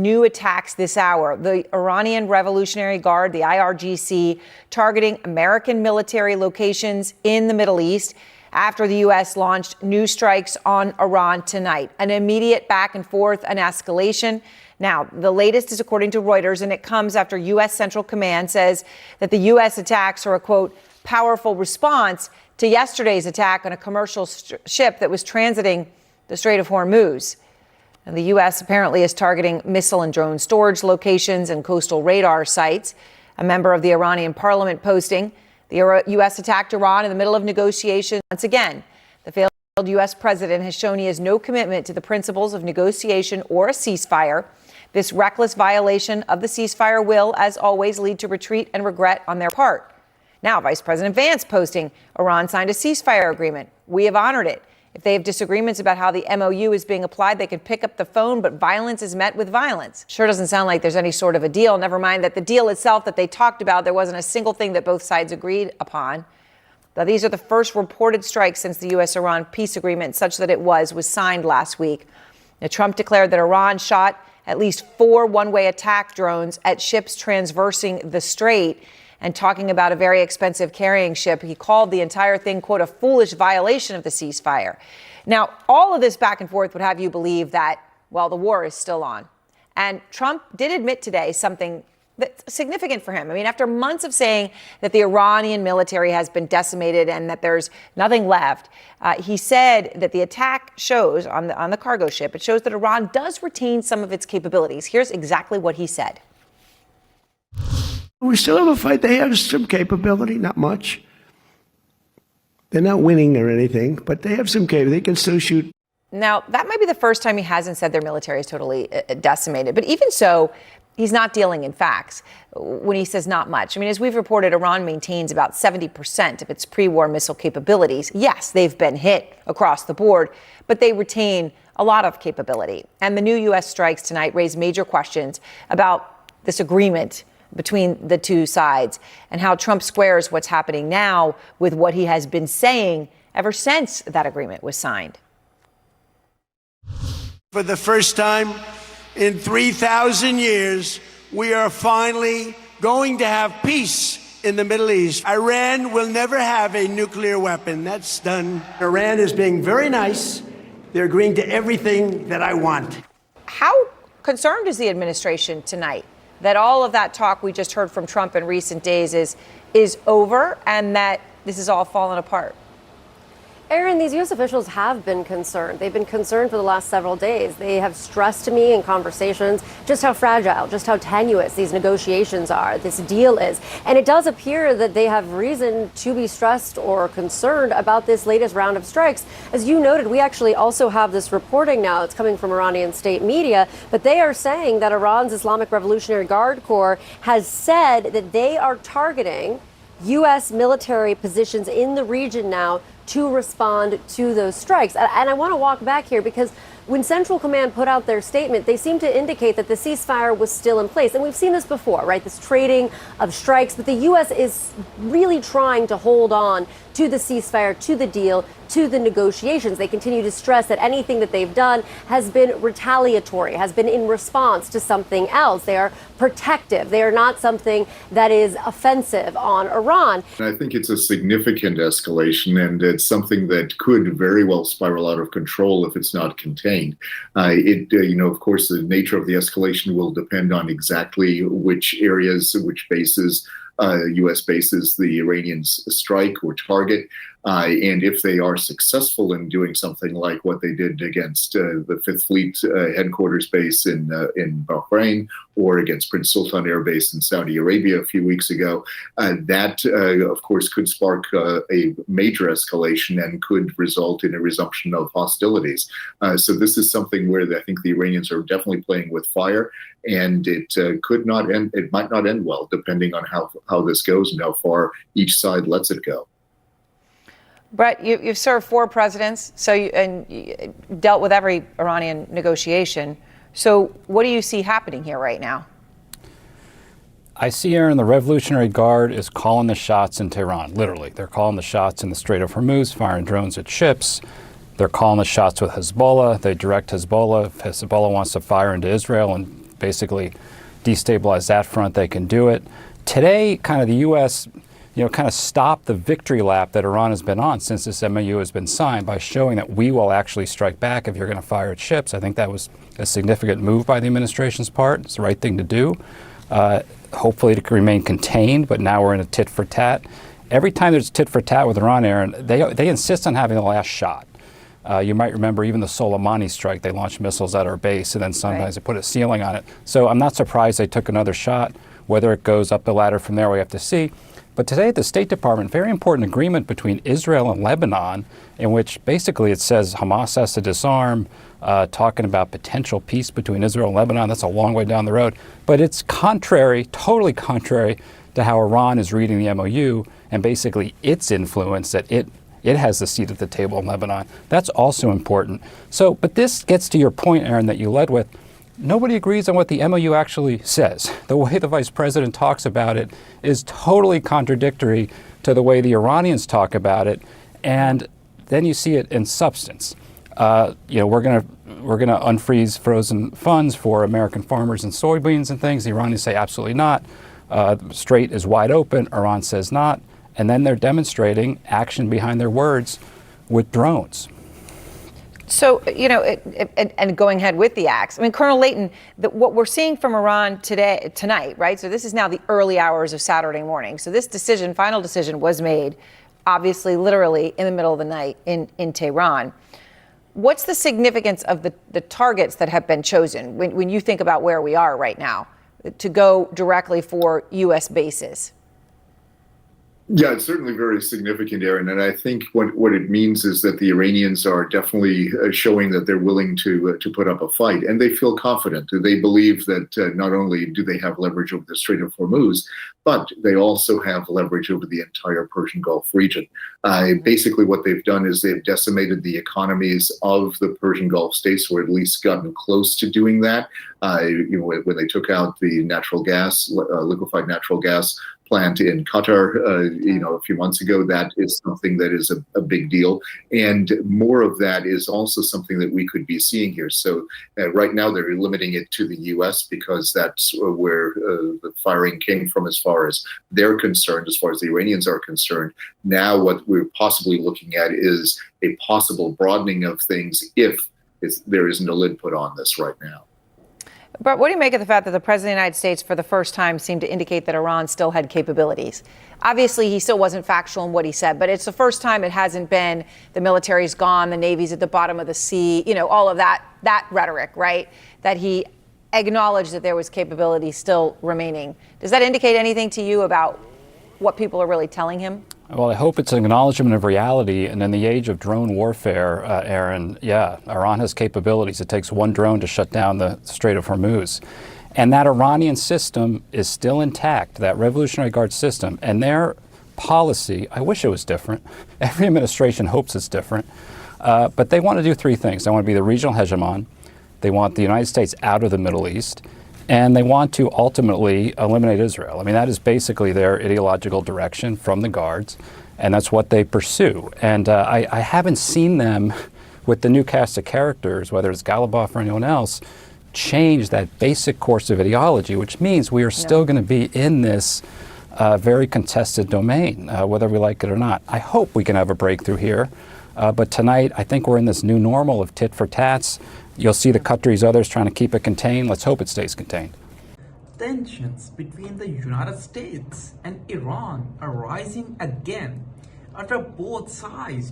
new attacks this hour. The Iranian Revolutionary Guard, the IRGC, targeting American military locations in the Middle East after the U.S. launched new strikes on Iran tonight. An immediate back and forth, an escalation. Now, the latest is according to Reuters, and it comes after U.S. Central Command says that the U.S. attacks are a, quote, powerful response to yesterday's attack on a commercial ship that was transiting the Strait of Hormuz. And the U.S. apparently is targeting missile and drone storage locations and coastal radar sites. A member of the Iranian parliament posting, the U.S. attacked Iran in the middle of negotiations. Once again, the failed U.S. president has shown he has no commitment to the principles of negotiation or a ceasefire. This reckless violation of the ceasefire will, as always, lead to retreat and regret on their part. Now, Vice President Vance posting, Iran signed a ceasefire agreement. We have honored it. If they have disagreements about how the MOU is being applied, they can pick up the phone, but violence is met with violence. Sure doesn't sound like there's any sort of a deal. Never mind that the deal itself that they talked about, there wasn't a single thing that both sides agreed upon. Now, these are the first reported strikes since the U.S.-Iran peace agreement, such that it was signed last week. Now, Trump declared that Iran shot at least 4 one-way attack drones at ships transversing the strait. And talking about a very expensive carrying ship, he called the entire thing, quote, a foolish violation of the ceasefire. Now, all of this back and forth would have you believe that, well, the war is still on. And Trump did admit today something that's significant for him. I mean, after months of saying that the Iranian military has been decimated and that there's nothing left, he said that the attack shows on the cargo ship, it shows that Iran does retain some of its capabilities. Here's exactly what he said. We still have a fight. They have some capability, not much. They're not winning or anything, but they have some capability. They can still shoot. Now, that might be the first time he hasn't said their military is totally decimated. But even so, he's not dealing in facts when he says not much. I mean, as we've reported, Iran maintains about 70% of its pre-war missile capabilities. Yes, they've been hit across the board, but they retain a lot of capability. And the new U.S. strikes tonight raise major questions about this agreement between the two sides and how Trump squares what's happening now with what he has been saying ever since that agreement was signed. For the first time in 3,000 years, we are finally going to have peace in the Middle East. Iran will never have a nuclear weapon. That's done. Iran is being very nice. They're agreeing to everything that I want. How concerned is the administration tonight that all of that talk we just heard from Trump in recent days is over and that this is all falling apart? Aaron, these U.S. officials have been concerned. They've been concerned for the last several days. They have stressed to me in conversations just how fragile, just how tenuous these negotiations are, this deal is. And it does appear that they have reason to be stressed or concerned about this latest round of strikes. As you noted, we actually also have this reporting now. It's coming from Iranian state media, but they are saying that Iran's Islamic Revolutionary Guard Corps has said that they are targeting U.S. military positions in the region now to respond to those strikes. And I want to walk back here because when Central Command put out their statement, they seemed to indicate that the ceasefire was still in place. And we've seen this before, right? This trading of strikes. But the U.S. is really trying to hold on to the ceasefire, to the deal, to the negotiations. They continue to stress that anything that they've done has been retaliatory, has been in response to something else. They are protective. They are not something that is offensive on Iran. I think it's a significant escalation, and it's something that could very well spiral out of control if it's not contained. Of course, the nature of the escalation will depend on exactly which areas, which bases, U.S. bases the Iranians strike or target. And if they are successful in doing something like what they did against the Fifth Fleet headquarters base in Bahrain or against Prince Sultan Air Base in Saudi Arabia a few weeks ago, that, of course, could spark a major escalation and could result in a resumption of hostilities. So this is something where I think the Iranians are definitely playing with fire, and it could not end. It might not end well, depending on how this goes and how far each side lets it go. Brett, you've served 4 presidents, and you dealt with every Iranian negotiation. So what do you see happening here right now? I see, Aaron, the Revolutionary Guard is calling the shots in Tehran, literally. They're calling the shots in the Strait of Hormuz, firing drones at ships. They're calling the shots with Hezbollah. They direct Hezbollah. If Hezbollah wants to fire into Israel and basically destabilize that front, they can do it. Today, kind of the U.S., kind of stopped the victory lap that Iran has been on since this MOU has been signed by showing that we will actually strike back if you're going to fire at ships. I think that was a significant move by the administration's part. It's the right thing to do. Hopefully to remain contained, but now we're in a tit for tat. Every time there's tit for tat with Iran, Aaron, they insist on having the last shot. You might remember even the Soleimani strike. They launched missiles at our base, and then sometimes they put a ceiling on it. So I'm not surprised they took another shot. Whether it goes up the ladder from there, we have to see. But today at the State Department, very important agreement between Israel and Lebanon, in which basically it says Hamas has to disarm, talking about potential peace between Israel and Lebanon. That's a long way down the road. But it's contrary, totally contrary to how Iran is reading the MOU and basically its influence that it has the seat at the table in Lebanon. That's also important. So, but this gets to your point, Aaron, that you led with. Nobody agrees on what the MOU actually says. The way the vice president talks about it is totally contradictory to the way the Iranians talk about it. And then you see it in substance. We're going to unfreeze frozen funds for American farmers and soybeans and things. The Iranians say absolutely not. The Strait is wide open. Iran says not. And then they're demonstrating action behind their words with drones. So, and going ahead with the acts. I mean, Colonel Layton, what we're seeing from Iran tonight, right? So this is now the early hours of Saturday morning. So this final decision was made, obviously, literally in the middle of the night in Tehran. What's the significance of the targets that have been chosen when you think about where we are right now to go directly for U.S. bases? Yeah, it's certainly very significant, Aaron. And I think what it means is that the Iranians are definitely showing that they're willing to put up a fight. And they feel confident. They believe that not only do they have leverage over the Strait of Hormuz, but they also have leverage over the entire Persian Gulf region. Basically, what they've done is they've decimated the economies of the Persian Gulf states, or at least gotten close to doing that. When they took out the natural gas, liquefied natural gas plant in Qatar, a few months ago, that is something that is a big deal. And more of that is also something that we could be seeing here. So right now they're limiting it to the U.S. because that's where the firing came from as far as they're concerned, as far as the Iranians are concerned. Now what we're possibly looking at is a possible broadening of things if there isn't a lid put on this right now. But what do you make of the fact that the President of the United States, for the first time, seemed to indicate that Iran still had capabilities? Obviously, he still wasn't factual in what he said, but it's the first time it hasn't been the military's gone, the Navy's at the bottom of the sea, all of that rhetoric, right? That he acknowledged that there was capability still remaining. Does that indicate anything to you about what people are really telling him? Well, I hope it's an acknowledgement of reality. And in the age of drone warfare, Aaron, Iran has capabilities. It takes one drone to shut down the Strait of Hormuz. And that Iranian system is still intact, that Revolutionary Guard system. And their policy, I wish it was different. Every administration hopes it's different. But they want to do three things. They want to be the regional hegemon. They want the United States out of the Middle East. And they want to ultimately eliminate Israel. I mean, that is basically their ideological direction from the Guards, and that's what they pursue. And I haven't seen them, with the new cast of characters, whether it's Ghalibaf or anyone else, change that basic course of ideology, which means we are still going to be in this very contested domain, whether we like it or not. I hope we can have a breakthrough here. But tonight, I think we're in this new normal of tit for tats. You'll see the countries, others trying to keep it contained. Let's hope it stays contained. Tensions between the United States and Iran are rising again after both sides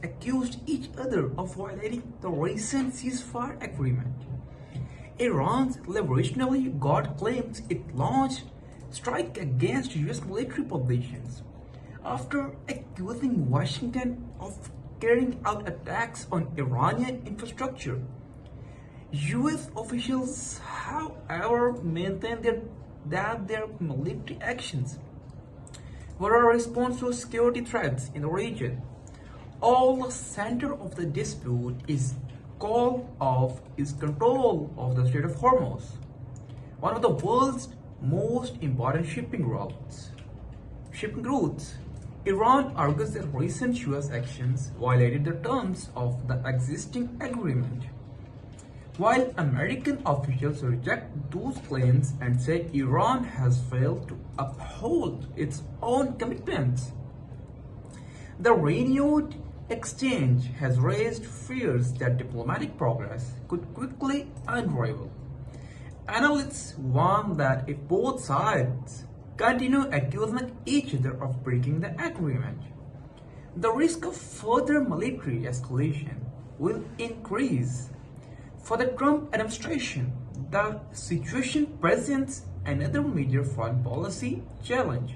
accused each other of violating the recent ceasefire agreement. Iran's Revolutionary Guard claims it launched strike against U.S. military positions after accusing Washington of carrying out attacks on Iranian infrastructure. U.S. officials, however, maintain that their military actions were a response to security threats in the region. All the center of the dispute is control of the Strait of Hormuz, one of the world's most important shipping routes. Iran argues that recent U.S. actions violated the terms of the existing agreement. while American officials reject those claims and say Iran has failed to uphold its own commitments. The renewed exchange has raised fears that diplomatic progress could quickly unravel. Analysts warn that if both sides continue accusing each other of breaking the agreement, the risk of further military escalation will increase. For the Trump administration, the situation presents another major foreign policy challenge.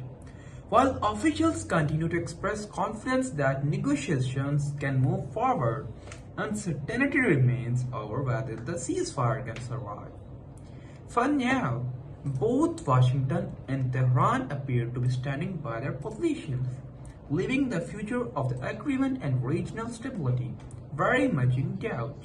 While officials continue to express confidence that negotiations can move forward, uncertainty remains over whether the ceasefire can survive. For now, both Washington and Tehran appear to be standing by their positions, leaving the future of the agreement and regional stability very much in doubt.